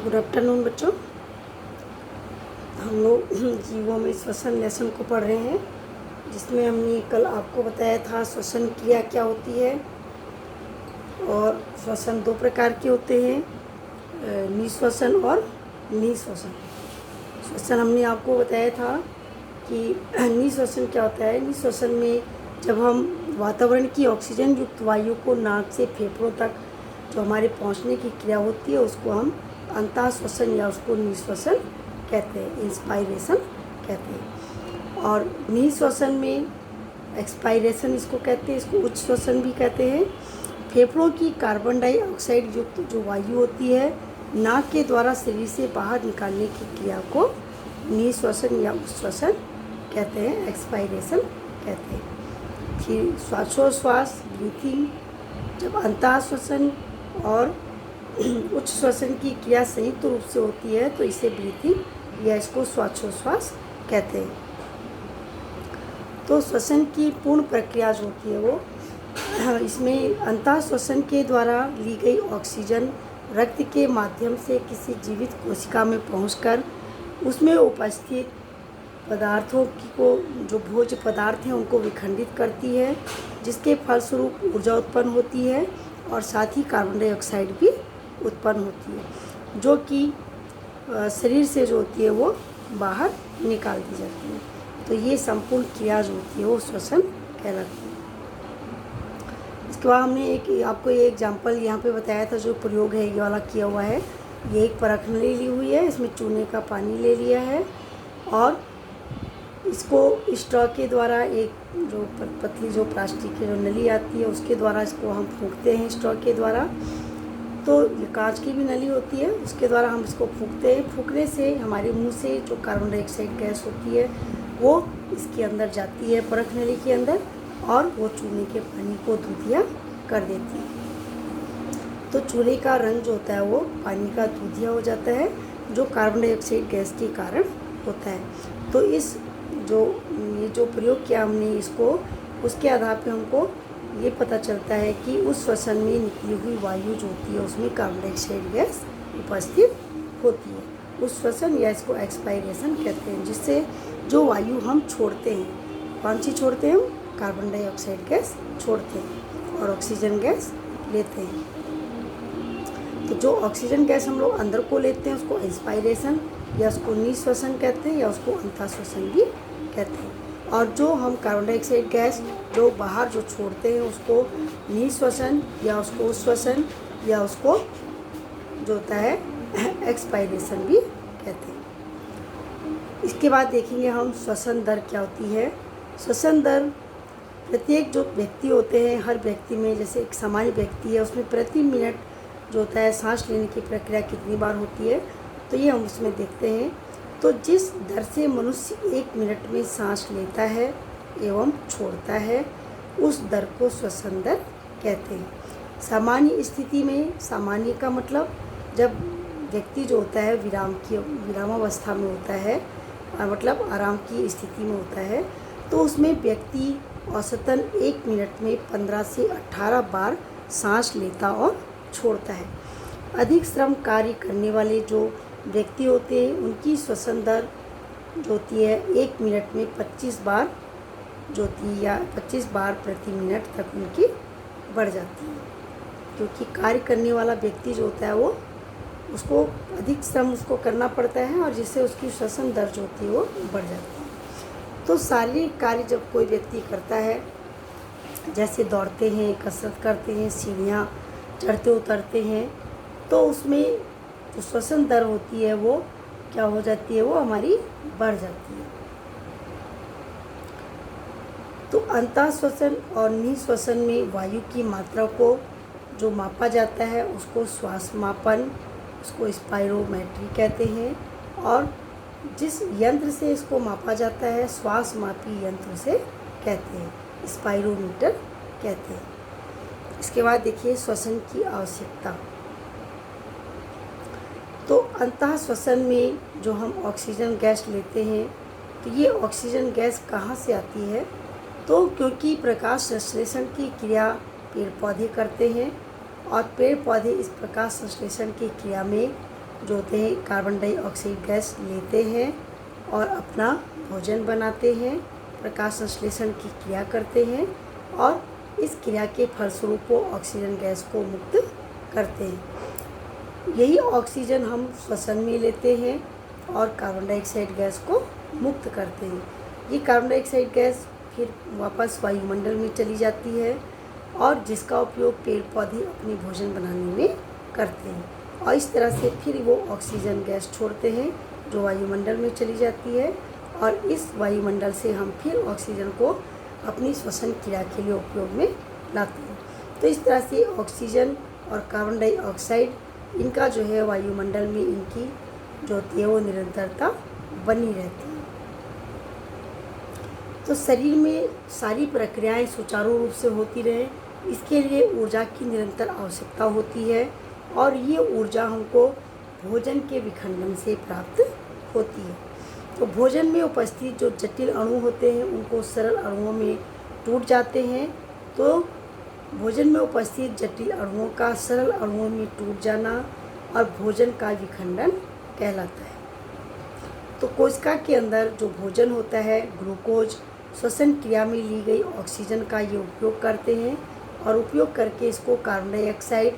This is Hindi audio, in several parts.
गुड आफ्टरनून बच्चों। हम लोग जीवों में श्वसन लेसन को पढ़ रहे हैं, जिसमें हमने कल आपको बताया था श्वसन क्रिया क्या होती है। और श्वसन दो प्रकार के होते हैं, निश्वसन और निश्वसन। श्वसन हमने आपको बताया था कि निश्वसन क्या होता है। निश्वसन में जब हम वातावरण की ऑक्सीजन युक्त वायु को नाक से फेफड़ों तक जो हमारे पहुंचने की क्रिया होती है उसको हम अंतःश्वसन या उसको निश्वसन कहते हैं, इंस्पायरेशन कहते हैं। और निश्वसन में एक्सपायरेशन इसको कहते हैं, इसको उच्च श्वसन भी कहते हैं। फेफड़ों की कार्बन डाइऑक्साइड युक्त जो वायु होती है नाक के द्वारा शरीर से बाहर निकालने की क्रिया को निश्वसन या उच्च श्वसन कहते हैं, एक्सपायरेशन कहते हैं। फिर श्वासोश्वास ब्रीथिंग, जब अंतःश्वसन और उच्च श्वसन की क्रिया संयुक्त रूप से होती है तो इसे ब्रीथिंग या इसको श्वासोश्वास कहते हैं। तो श्वसन की पूर्ण प्रक्रिया जो होती है वो इसमें अंतःश्वसन के द्वारा ली गई ऑक्सीजन रक्त के माध्यम से किसी जीवित कोशिका में पहुंचकर उसमें उपस्थित पदार्थों की को जो भोज्य पदार्थ हैं उनको विखंडित करती है, जिसके फलस्वरूप ऊर्जा उत्पन्न होती है और साथ ही कार्बन डाइऑक्साइड भी उत्पन्न होती है, जो कि शरीर से जो होती है वो बाहर निकाल दी जाती है। तो ये संपूर्ण क्रिया जो होती है वो श्वसन कहलाती है। इसके बाद हमने आपको ये एग्जाम्पल यहाँ पे बताया था, जो प्रयोग है ये वाला किया हुआ है। ये एक परख नली ली हुई है, इसमें चूने का पानी ले लिया है और इसको स्ट्रॉ के द्वारा एक जो पतली जो प्लास्टिक की जो नली आती है उसके द्वारा इसको हम फूंकते हैं स्ट्रॉ के द्वारा। तो ये कांच की भी नली होती है, उसके द्वारा हम इसको फूंकते हैं। फूंकने से हमारे मुंह से जो कार्बन डाइऑक्साइड गैस होती है वो इसके अंदर जाती है परख नली के अंदर और वो चूने के पानी को दूधिया कर देती है। तो चूने का रंग जो होता है वो पानी का दूधिया हो जाता है, जो कार्बन डाइऑक्साइड गैस के कारण होता है। तो ये जो प्रयोग किया हमने इसको, उसके आधार पे हमको ये पता चलता है कि उस श्वसन में निकली हुई वायु जो होती है उसमें कार्बन डाइऑक्साइड गैस उपस्थित होती है। उस श्वसन या इसको एक्सपायरेशन कहते हैं, जिससे जो वायु हम छोड़ते हैं, कौन सी छोड़ते हैं, हम कार्बन डाइऑक्साइड गैस छोड़ते हैं और ऑक्सीजन गैस लेते हैं। तो जो ऑक्सीजन गैस हम लोग अंदर को लेते हैं उसको इंस्पायरेशन या उसको निश्वसन कहते हैं या उसको अंतःश्वसन भी कहते हैं। और जो हम कार्बन डाइऑक्साइड गैस जो बाहर जो छोड़ते हैं उसको निश्वसन या उसको श्वसन या उसको जो होता है एक्सपायरेशन भी कहते हैं। इसके बाद देखेंगे हम श्वसन दर क्या होती है। श्वसन दर प्रत्येक जो व्यक्ति होते हैं, हर व्यक्ति में, जैसे एक सामान्य व्यक्ति है उसमें प्रति मिनट जो होता है सांस लेने की प्रक्रिया कितनी बार होती है, तो ये हम उसमें देखते हैं। तो जिस दर से मनुष्य 1 मिनट में सांस लेता है एवं छोड़ता है उस दर को श्वसन दर कहते हैं। सामान्य स्थिति में, सामान्य का मतलब जब व्यक्ति जो होता है विरामावस्था में होता है, मतलब आराम की स्थिति में होता है, तो उसमें व्यक्ति औसतन 1 मिनट में 15 से 18 बार सांस लेता और छोड़ता है। अधिक श्रम कार्य करने वाले जो व्यक्ति होते हैं उनकी श्वसन दर जो होती है 1 मिनट में 25 बार जो होती है या 25 बार प्रति मिनट तक उनकी बढ़ जाती है, क्योंकि कार्य करने वाला व्यक्ति जो होता है वो उसको अधिक श्रम उसको करना पड़ता है और जिससे उसकी श्वसन दर जो होती है वो बढ़ जाती है। तो शारीरिक कार्य जब कोई व्यक्ति करता है, जैसे दौड़ते हैं, कसरत करते हैं, सीढ़ियाँ चढ़ते उतरते हैं, तो उसमें जो श्वसन दर होती है वो क्या हो जाती है, वो हमारी बढ़ जाती है। तो अंतःश्वसन और निश्वसन में वायु की मात्रा को जो मापा जाता है उसको श्वास मापन, उसको स्पायरोमेट्री कहते हैं। और जिस यंत्र से इसको मापा जाता है श्वास मापी यंत्र से कहते हैं, स्पायरोमीटर कहते हैं। इसके बाद देखिए श्वसन की आवश्यकता। तो अंतःश्वसन में जो हम ऑक्सीजन गैस लेते हैं तो ये ऑक्सीजन गैस कहाँ से आती है, तो क्योंकि प्रकाश संश्लेषण की क्रिया पेड़ पौधे करते हैं और पेड़ पौधे इस प्रकाश संश्लेषण की क्रिया में जो होते हैं कार्बन डाइऑक्साइड गैस लेते हैं और अपना भोजन बनाते हैं, प्रकाश संश्लेषण की क्रिया करते हैं और इस क्रिया के फलस्वरूप वो ऑक्सीजन गैस को मुक्त करते हैं। यही ऑक्सीजन हम श्वसन में लेते हैं और कार्बन डाइऑक्साइड गैस को मुक्त करते हैं। ये कार्बन डाइऑक्साइड गैस फिर वापस वायुमंडल में चली जाती है और जिसका उपयोग पेड़ पौधे अपने भोजन बनाने में करते हैं और इस तरह से फिर वो ऑक्सीजन गैस छोड़ते हैं जो वायुमंडल में चली जाती है और इस वायुमंडल से हम फिर ऑक्सीजन को अपनी श्वसन क्रिया के लिए उपयोग में लाते हैं। तो इस तरह से ऑक्सीजन और कार्बन डाइऑक्साइड इनका जो है वायुमंडल में इनकी जो होती है वो निरंतरता बनी रहती है। तो शरीर में सारी प्रक्रियाएं सुचारू रूप से होती रहे, इसके लिए ऊर्जा की निरंतर आवश्यकता होती है और ये ऊर्जा हमको भोजन के विखंडन से प्राप्त होती है। तो भोजन में उपस्थित जो जटिल अणु होते हैं उनको सरल अणुओं में टूट जाते हैं। तो भोजन में उपस्थित जटिल अणुओं का सरल अणुओं में टूट जाना और भोजन का विखंडन कहलाता है। तो कोशिका के अंदर जो भोजन होता है ग्लूकोज श्वसन क्रिया में ली गई ऑक्सीजन का ये उपयोग करते हैं और उपयोग करके इसको कार्बन डाइऑक्साइड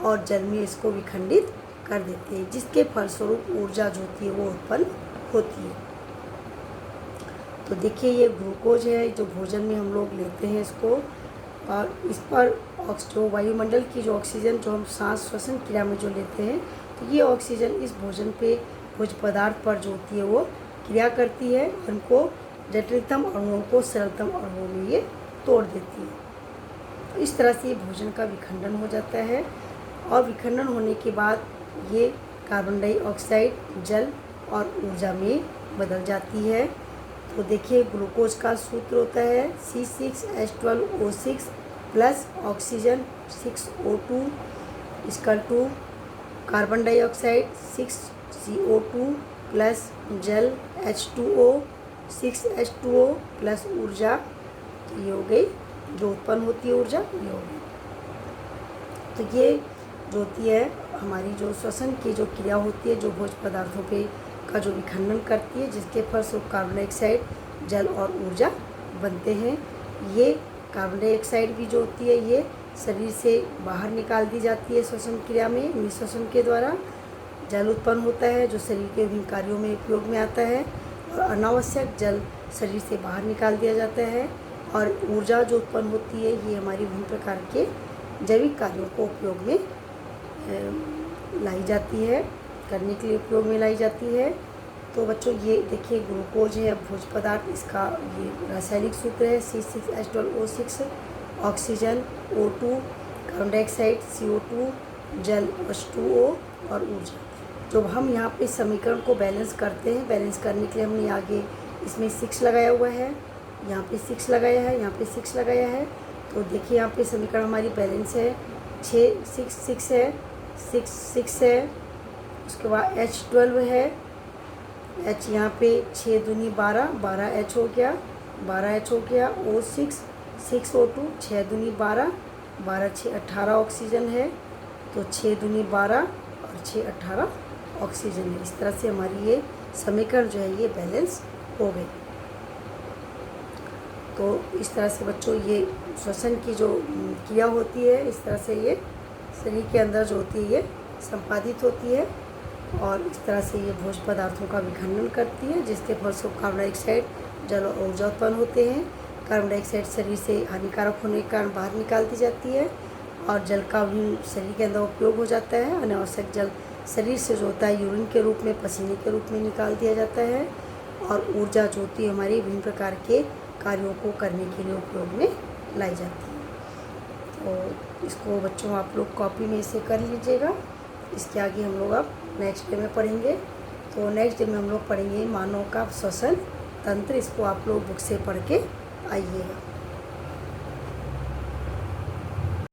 और जल में इसको विखंडित कर देते हैं, जिसके फलस्वरूप ऊर्जा जो होती है वो उत्पन्न होती है। तो देखिए ये ग्लूकोज है जो भोजन में हम लोग लेते हैं इसको और इस पर जो वायुमंडल की जो ऑक्सीजन जो हम सांस श्वसन क्रिया में जो लेते हैं तो ये ऑक्सीजन इस भोजन पे भोज्य पदार्थ पर जो होती है वो क्रिया करती है, उनको जटिलतम अणुओं को सरलतम अणुओं में ये तोड़ देती है। तो इस तरह से भोजन का विखंडन हो जाता है और विखंडन होने के बाद ये कार्बन डाइऑक्साइड जल और ऊर्जा में बदल जाती है। तो देखिए ग्लूकोज का सूत्र होता है C6H12O6 plus oxygen 6O2 equal to carbon dioxide 6CO2 plus जल H2O 6H2O प्लस ऊर्जा ये हो गई जो उत्पन्न होती है ऊर्जा ये हो गई। तो ये जो होती है हमारी जो श्वसन की जो क्रिया होती है जो भोज्य पदार्थों पे का जो विखंडन करती है, जिसके फलस्वरूप कार्बन डाइऑक्साइड जल और ऊर्जा बनते हैं। ये कार्बन डाइऑक्साइड भी जो होती है ये शरीर से बाहर निकाल दी जाती है श्वसन क्रिया में, निःश्वसन के द्वारा जल उत्पन्न होता है जो शरीर के विभिन्न कार्यों में उपयोग में आता है और अनावश्यक जल शरीर से बाहर निकाल दिया जाता है और ऊर्जा जो उत्पन्न होती है ये हमारी विभिन्न प्रकार के जैविक कार्यों को उपयोग में लाई जाती है, करने के लिए उपयोग में लाई जाती है। तो बच्चों ये देखिए ग्लूकोज है भोज्य पदार्थ, इसका ये रासायनिक सूत्र है C6H12O6 oxygen O2 carbon dioxide CO2 जल H2O और ऊर्जा। जब हम यहाँ पे समीकरण को बैलेंस करते हैं, बैलेंस करने के लिए हमने आगे इसमें 6 लगाया हुआ है, यहाँ पे 6 लगाया है, यहाँ पे 6 लगाया है। तो देखिए यहाँ पे समीकरण हमारी बैलेंस है 6 है, 6 है, उसके बाद H12 है, H यहाँ पे 6 दूनी 12 H हो गया, 12 H हो गया, O6 6O2 6 दूनी 12 6 18 ऑक्सीजन है। तो 6 दूनी 12 और 6 18 ऑक्सीजन है। इस तरह से हमारी ये समीकरण जो है ये बैलेंस हो गई। तो इस तरह से बच्चों ये श्वसन की जो क्रिया होती है इस तरह से ये शरीर के अंदर जो होती है ये संपादित होती है और इस तरह से ये भोज्य पदार्थों का विखंडन करती है, जिसके फलस्वरूप कार्बन डाइऑक्साइड जल और ऊर्जा उत्पन्न होते हैं। कार्बन डाइऑक्साइड शरीर से हानिकारक होने के कारण बाहर निकाल दी जाती है और जल का भी शरीर के अंदर उपयोग हो जाता है। अनावश्यक जल शरीर से जो होता है यूरिन के रूप में, पसीने के रूप में निकाल दिया जाता है और ऊर्जा जो होती है हमारी विभिन्न प्रकार के कार्यों को करने के लिए उपयोग में लाई जाती है। तो इसको बच्चों आप लोग कॉपी में इसे कर लीजिएगा। इसके आगे हम लोग अब नेक्स्ट डे में पढ़ेंगे। तो नेक्स्ट डे में हम लोग पढ़ेंगे मानव का श्वसन तंत्र। इसको आप लोग बुक से पढ़ के आइएगा।